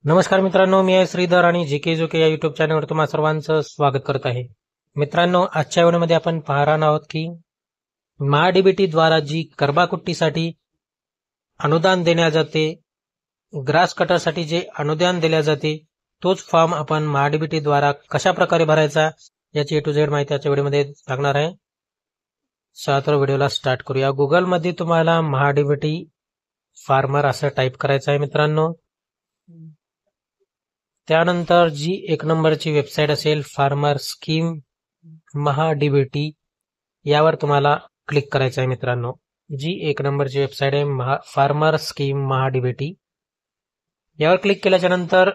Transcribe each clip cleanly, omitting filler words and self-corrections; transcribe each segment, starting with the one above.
नमस्कार मित्रांनो, मी आहे श्रीधर आणि जीके जोके या युट्यूब चॅनलवर तुम्हा सर्वांचं स्वागत करत आहे. मित्रांनो, आजच्या व्हिडिओमध्ये आपण पाहणार आहोत की महाडीबीटी द्वारा जी करबाकुट्टीसाठी अनुदान देण्यात जाते, ग्रास कटरसाठी जे अनुदान दिले जाते, तोच फॉर्म आपण महाडीबीटी द्वारा कशा प्रकारे भरायचा याची A to Z माहिती आजच्या व्हिडिओमध्ये सांगणार आहे. चला तर व्हिडिओला स्टार्ट करूया. गुगलमध्ये तुम्हाला महाडीबीटी फार्मर असं टाईप करायचं आहे मित्रांनो. त्यानंतर जी 1 नंबरची वेबसाईट असेल फार्मर स्कीम महाडीबीटी, यावर तुम्हाला क्लिक करायचं आहे मित्रांनो. जी 1 नंबरची वेबसाईट आहे फार्मर स्कीम महाडीबीटी, यावर क्लिक केल्याच्या नंतर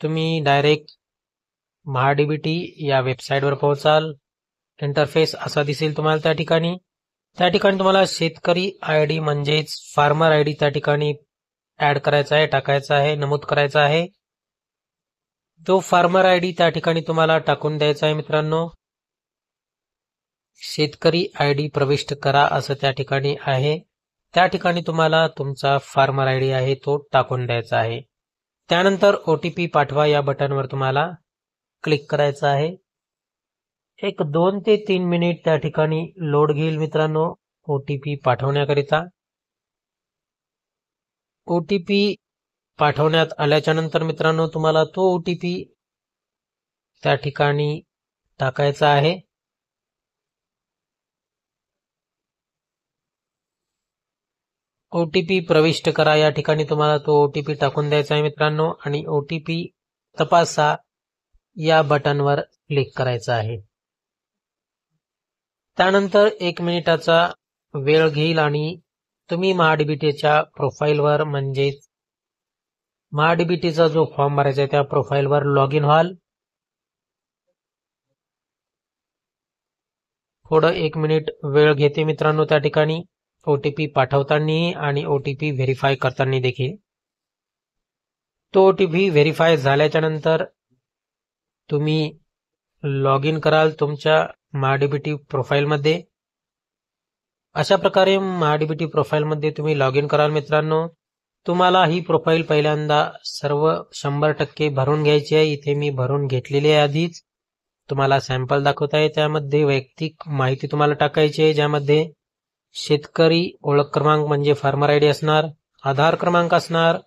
तुम्ही डायरेक्ट महाडीबीटी या वेबसाईटवर पोहोचाल. इंटरफेस असा दिसेल तुम्हाला. त्या ठिकाणी तुम्हाला शेतकरी आयडी म्हणजेच फार्मर आयडी त्या ठिकाणी ऍड करायचा आहे, टाकायचा आहे, नमूद करायचा आहे. तो फार्मर आयडी त्या ठिकाणी तुम्हाला टाकून द्यायचा आहे मित्रांनो. शेतकरी आयडी प्रविष्ट करा असं त्या ठिकाणी आहे. त्या ठिकाणी तुम्हाला तुमचा फार्मर आयडी आहे तो टाकून द्यायचा आहे. त्यानंतर OTP पाठवा या बटनवर तुम्हाला क्लिक करायचं आहे. एक 2 ते 3 मिनिट त्या ठिकाणी लोड घेईल मित्रांनो OTP पाठवण्याकरिता. OTP पाठवण्यात आल्याच्या नंतर मित्रांनो तुम्हाला तो OTP त्या ठिकाणी टाकायचा आहे. OTP प्रविष्ट करा या ठिकाणी तुम्हाला तो OTP टाकून द्यायचा आहे मित्रांनो आणि OTP तपासा या बटनवर क्लिक करायचं आहे. त्यानंतर 1 मिनिटाचा वेळ घेईल आणि तुम्ही महाडीबीटीच्या प्रोफाईलवर म्हणजेच महाडीबीटीचा जो फॉर्म भरायचा आहे त्या प्रोफाईलवर लॉग इन व्हाल. थोडं 1 मिनिट वेळ घेते मित्रांनो त्या ठिकाणी OTP पाठवताना आणि OTP व्हेरीफाय करताना देखील. तो OTP व्हेरीफाय झाल्याच्या नंतर तुम्ही लॉग इन कराल तुमच्या महाडीबीटी प्रोफाईलमध्ये. अशा प्रकारे महाडीबीटी प्रोफाईलमध्ये तुम्ही लॉग इन कराल मित्रांनो. तुम्हाला ही प्रोफाईल पहिल्यांदा सर्व 100% भरून घ्यायची आहे. इथे मी भरून घेतलेली आहे आधीच. तुम्हाला सॅम्पल दाखवत आहे. त्यामध्ये वैयक्तिक माहिती तुम्हाला टाकायची आहे, ज्यामध्ये शेतकरी ओळख क्रमांक म्हणजे फार्मर आयडी असणार, आधार क्रमांक असणार,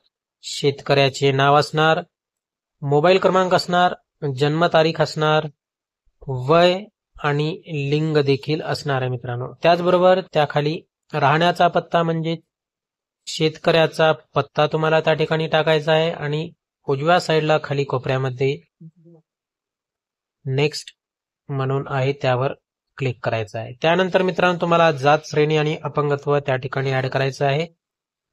शेतकऱ्याचे नाव असणार, मोबाईल क्रमांक असणार, जन्मतारीख असणार, वय आणि लिंग देखील असणार आहे मित्रांनो. त्याचबरोबर त्याखाली राहण्याचा पत्ता म्हणजे शेतकऱ्याचा पत्ता तुम्हाला त्या ठिकाणी टाकायचा आहे आणि उजव्या साईडला खाली कोपऱ्यामध्ये नेक्स्ट म्हणून आहे त्यावर क्लिक करायचं आहे. त्यानंतर मित्रांनो तुम्हाला जात, श्रेणी आणि अपंगत्व त्या ठिकाणी ऍड करायचं आहे.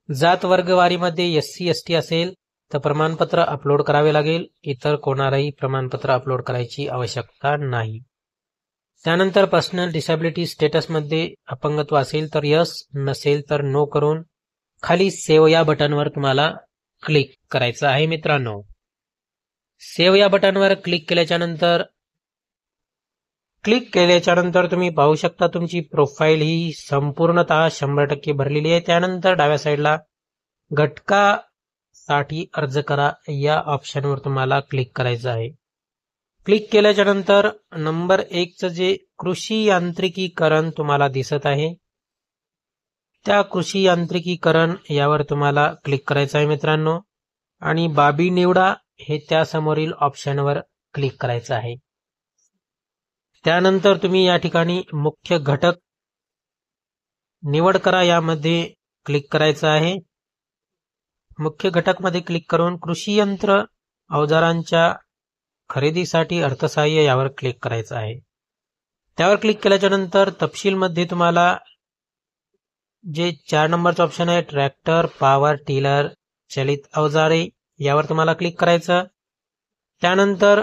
जात वर्गवारीमध्ये SC ST असेल तर प्रमाणपत्र अपलोड करावे लागेल. इतर कोणालाही प्रमाणपत्र अपलोड करायची आवश्यकता नाही. त्यानंतर पर्सनल डिसॅबिलिटी स्टेटसमध्ये अपंगत्व असेल तर यस, नसेल तर नो करून खाली सेव्ह या बटनवर तुम्हाला क्लिक करायचं आहे मित्रांनो. सेव्ह या बटनवर क्लिक केल्याच्या नंतर तुम्ही पाहू शकता तुमची प्रोफाईल ही संपूर्णतः 100% भरलेली आहे. त्यानंतर डाव्या साईडला घटकासाठी अर्ज करा या ऑप्शनवर तुम्हाला क्लिक करायचं आहे. क्लिक केल्याच्या नंतर नंबर 1चं जे कृषी यांत्रिकीकरण तुम्हाला दिसत आहे त्या कृषी यांत्रिकीकरण यावर तुम्हाला क्लिक करायचं आहे मित्रांनो आणि बाबी निवडा हे त्या समोरील ऑप्शनवर क्लिक करायचं आहे. त्यानंतर तुम्ही या ठिकाणी मुख्य घटक निवड करा यामध्ये क्लिक करायचं आहे. मुख्य घटक मध्ये क्लिक करून कृषी यंत्र अवजारांच्या खरेदीसाठी अर्थसहाय्य यावर क्लिक करायचं आहे. त्यावर क्लिक केल्याच्या नंतर तपशील मध्ये तुम्हाला जे 4 नंबरचं ऑप्शन आहे ट्रॅक्टर, पॉवर टिलर, चलित अवजारे यावर तुम्हाला क्लिक करायचं. त्यानंतर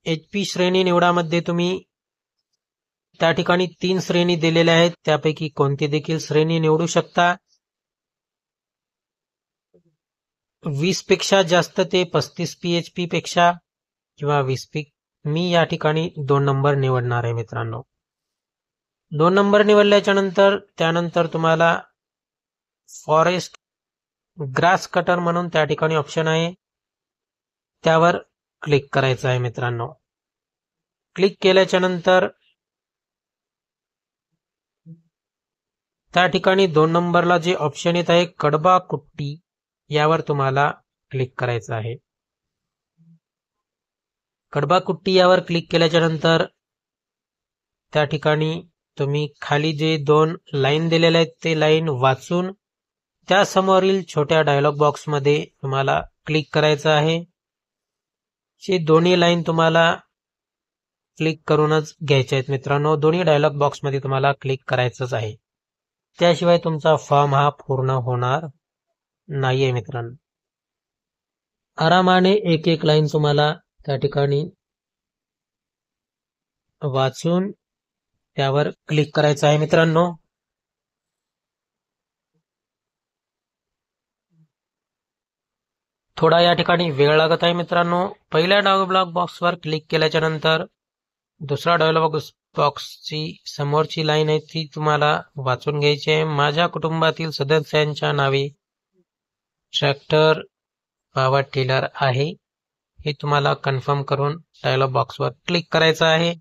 HP श्रेणी निवडामध्ये तुम्ही त्या ठिकाणी 3 श्रेणी दिलेल्या आहेत, त्यापैकी कोणती देखील श्रेणी निवडू शकता. 20 पेक्षा जास्त ते 35 PHP पेक्षा किंवा 20 मी या ठिकाणी 2 नंबर निवडणार आहे मित्रांनो. 2 नंबर निवडल्याच्या नंतर त्यानंतर तुम्हाला फॉरेस्ट ग्रास कटर म्हणून त्या ठिकाणी ऑप्शन आहे. त्यावर क्लिक करायचं आहे मित्रांनो. क्लिक केल्याच्या नंतर त्या ठिकाणी 2 नंबरला जे ऑप्शन येत आहे कडबा कुट्टी, यावर तुम्हाला क्लिक करायचं आहे. कडबा कुट्टी यावर क्लिक केल्याच्या नंतर त्या ठिकाणी तुम्ही खाली जे 2 लाईन दिलेल्या आहेत ते लाईन वाचून त्या समोरील छोट्या डायलॉग बॉक्समध्ये तुम्हाला क्लिक करायचं आहे. हे दोन्ही लाईन तुम्हाला क्लिक करूनच घ्यायचे आहेत मित्रांनो. दोन्ही डायलॉग बॉक्समध्ये तुम्हाला क्लिक करायचंच आहे. त्याशिवाय तुमचा फॉर्म हा पूर्ण होणार नाहीये मित्रांनो. आरामाने एक एक लाईन तुम्हाला त्या ठिकाणी वाचून त्यावर क्लिक करायचं आहे मित्रांनो. थोडा या ठिकाणी वेळ लागत आहे मित्रांनो. पहिल्या डायलॉग बॉक्सवर क्लिक केल्याच्या नंतर दुसरा डायलॉग बॉक्सची समोरची लाईन आहे ती तुम्हाला वाचून घ्यायची आहे. माझ्या कुटुंबातील सदस्यांच्या नावे ट्रॅक्टर, पॉवर टिलर आहे, हे तुम्हाला कन्फर्म करून डायलॉग बॉक्सवर क्लिक करायचं आहे.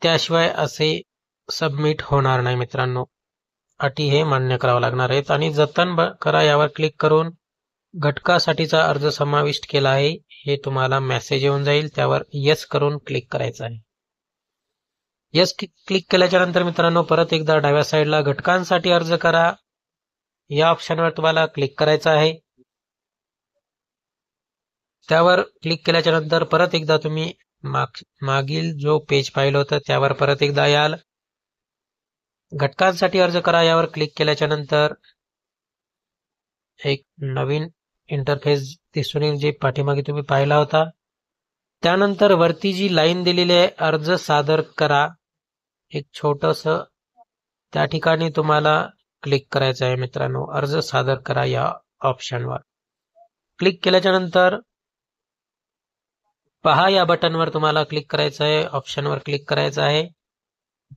त्याशिवाय असे सबमिट होणार नाही मित्रांनो. अटी हे मान्य करावं लागणार आहेत. आणि जतन करा यावर क्लिक करून घटकासाठीचा अर्ज समाविष्ट केला आहे हे तुम्हाला मेसेज येऊन जाईल. त्यावर यस करून क्लिक करायचं आहे. यस क्लिक केल्याच्या नंतर मित्रांनो परत एकदा डाव्या साईडला घटकांसाठी अर्ज करा या ऑप्शनवर तुम्हाला क्लिक करायचं आहे. त्यावर क्लिक केल्याच्या नंतर परत एकदा तुम्ही मागील जो पेज पाहिलं होतं त्यावर परत एकदा याल. घटकांसाठी अर्ज करा यावर क्लिक केल्याच्या नंतर एक नवीन इंटरफेस दिसून येईल जे पाठीमागे तुम्ही पाहिला होता. त्यानंतर वरती जी लाईन दिलेली आहे अर्ज सादर करा, एक छोटस त्या ठिकाणी तुम्हाला क्लिक करायचं आहे मित्रांनो. अर्ज सादर करा या ऑप्शनवर क्लिक केल्याच्या नंतर पहा या बटनवर तुम्हाला क्लिक करायचं आहे. ऑप्शनवर क्लिक करायचं आहे.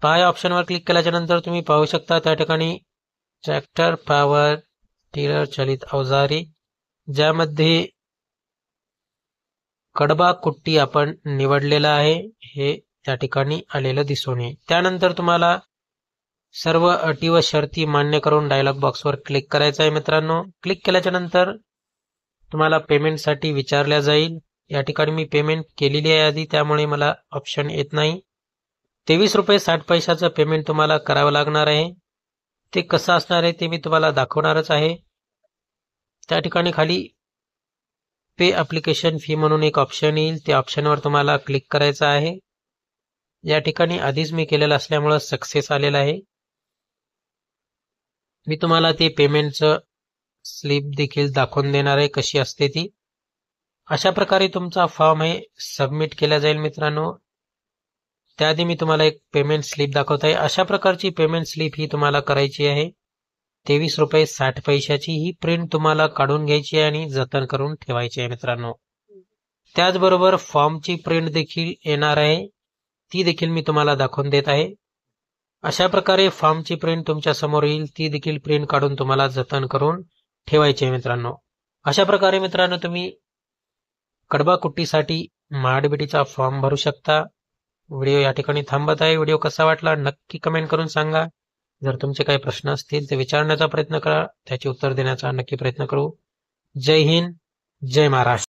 पहा या ऑप्शनवर क्लिक केल्याच्या नंतर तुम्ही पाहू शकता त्या ठिकाणी ट्रॅक्टर, पॉवर टिलर, चलित अवजारे, ज्यामध्ये कडबा कुट्टी आपण निवडलेला आहे हे त्या ठिकाणी आलेलं दिसून येईल. त्यानंतर तुम्हाला सर्व अटी व शर्ती मान्य करून डायलॉग बॉक्सवर क्लिक करायचं आहे मित्रांनो. क्लिक केल्याच्या नंतर तुम्हाला पेमेंटसाठी विचारल्या जाईल. या ठिकाणी मी पेमेंट केलेली आहे आधी, त्यामुळे मला ऑप्शन येत नाही. 23 रुपये 60 पैशाचं पेमेंट तुम्हाला करावं लागणार आहे. ते कसं असणार आहे ते मी तुम्हाला दाखवणारच आहे. त्या ठिकाणी खाली पे ॲप्लिकेशन फी म्हणून एक ऑप्शन येईल, त्या ऑप्शनवर तुम्हाला क्लिक करायचं आहे. या ठिकाणी आधीच मी केलेलं असल्यामुळं सक्सेस आलेलं आहे. मी तुम्हाला ते पेमेंटचं स्लिप देखील दाखवून देणार आहे कशी असते ती. अशा प्रकारे तुमचा फॉर्म हे सबमिट केला जाईल मित्रांनो. त्याआधी मी तुम्हाला एक पेमेंट स्लिप दाखवत आहे. अशा प्रकारची पेमेंट स्लिप ही तुम्हाला करायची आहे. 23 रुपये 60 पैशाची ही प्रिंट तुम्हाला काढून घ्यायची आहे आणि जतन करून ठेवायची आहे मित्रांनो. त्याचबरोबर फॉर्मची प्रिंट देखील येणार आहे, ती देखील मी तुम्हाला दाखवून देत आहे. अशा प्रकारे फॉर्मची प्रिंट तुमच्या समोर येईल, ती देखील प्रिंट काढून तुम्हाला जतन करून ठेवायची आहे मित्रांनो. अशा प्रकारे मित्रांनो तुम्ही कडबा कुट्टीसाठी महाडीबीटीचा फॉर्म भरू शकता. व्हिडिओ या ठिकाणी थांबत आहे. व्हिडिओ कसा वाटला नक्की कमेंट करून सांगा. जर तुमचे काही प्रश्न असतील ते विचारण्याचा प्रयत्न करा, त्याचे उत्तर देण्याचा नक्की प्रयत्न करू. जय हिंद, जय महाराष्ट्र.